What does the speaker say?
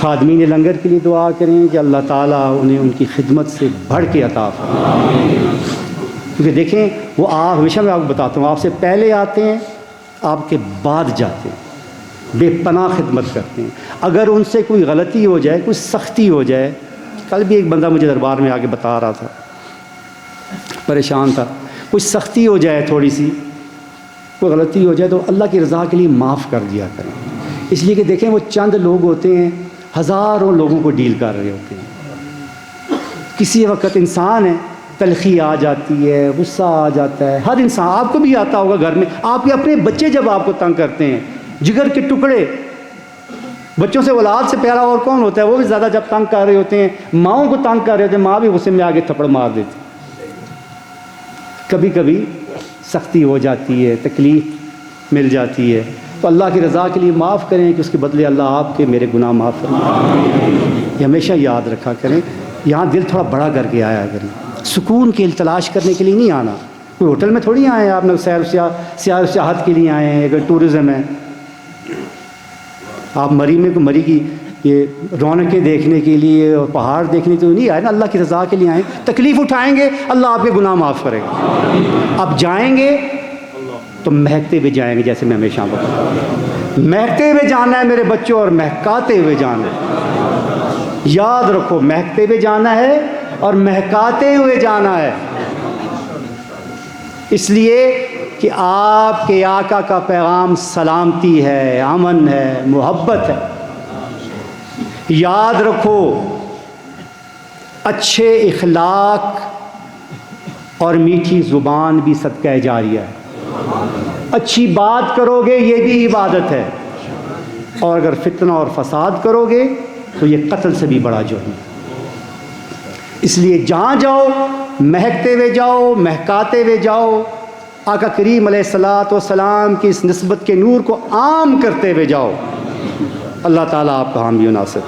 خادمین لنگر کے لیے دعا کریں کہ اللہ تعالیٰ انہیں ان کی خدمت سے بڑھ کے عطا فرمائے، کیونکہ دیکھیں وہ آپ ہمیشہ میں آپ کو بتاتا ہوں، آپ سے پہلے آتے ہیں، آپ کے بعد جاتے ہیں، بے پناہ خدمت کرتے ہیں۔ اگر ان سے کوئی غلطی ہو جائے، کوئی سختی ہو جائے، کل بھی ایک بندہ مجھے دربار میں آ کے بتا رہا تھا، پریشان تھا، کچھ سختی ہو جائے، تھوڑی سی کوئی غلطی ہو جائے تو اللہ کی رضا کے لیے معاف کر دیا کریں، اس لیے کہ دیکھیں وہ چند لوگ ہوتے ہیں، ہزاروں لوگوں کو ڈیل کر رہے ہوتے ہیں۔ کسی وقت انسان ہے، تلخی آ جاتی ہے، غصہ آ جاتا ہے، ہر انسان، آپ کو بھی آتا ہوگا گھر میں، آپ کے اپنے بچے جب آپ کو تنگ کرتے ہیں، جگر کے ٹکڑے، بچوں سے اولاد سے پیارا اور کون ہوتا ہے، وہ بھی زیادہ جب تنگ کر رہے ہوتے ہیں، ماؤں کو تنگ کر رہے ہوتے ہیں، ماں بھی غصے میں آگے تھپڑ مار دیتی۔ کبھی کبھی سختی ہو جاتی ہے، تکلیف مل جاتی ہے، تو اللہ کی رضا کے لیے معاف کریں کہ اس کے بدلے اللہ آپ کے میرے گناہ معاف فرمائے۔ یہ ہمیشہ یاد رکھا کریں، یہاں دل تھوڑا بڑا کر کے آیا کریں، سکون کی تلاش کرنے کے لیے نہیں آنا، کوئی ہوٹل میں تھوڑی آئے ہیں آپ نے سیر و سیاحت کے لیے آئے ہیں، اگر ٹورزم ہے، آپ مری میں مری کی یہ رونقیں دیکھنے کے لیے اور پہاڑ دیکھنے کے لیے نہیں آئے نا، اللہ کی رضا کے لیے آئیں، تکلیف اٹھائیں گے اللہ آپ کے گناہ معاف کرے گا، آپ جائیں گے تو مہکتے ہوئے جائیں گے، جیسے میں ہمیشہ بتاتا ہوں، مہکتے ہوئے جانا ہے میرے بچوں اور مہکاتے ہوئے جانا ہے، یاد رکھو، مہکتے ہوئے جانا ہے اور مہکاتے ہوئے جانا ہے، اس لیے کہ آپ کے آقا کا پیغام سلامتی ہے، امن ہے، محبت ہے۔ یاد رکھو، اچھے اخلاق اور میٹھی زبان بھی صدقہ جاریہ ہے، اچھی بات کرو گے یہ بھی عبادت ہے، اور اگر فتنہ اور فساد کرو گے تو یہ قتل سے بھی بڑا جرم ہے۔ اس لیے جہاں جاؤ مہکتے ہوئے جاؤ، مہکاتے ہوئے جاؤ، آقا کریم علیہ الصلاۃ والسلام کی اس نسبت کے نور کو عام کرتے ہوئے جاؤ۔ اللہ تعالیٰ آپ کا حامی و ناصر۔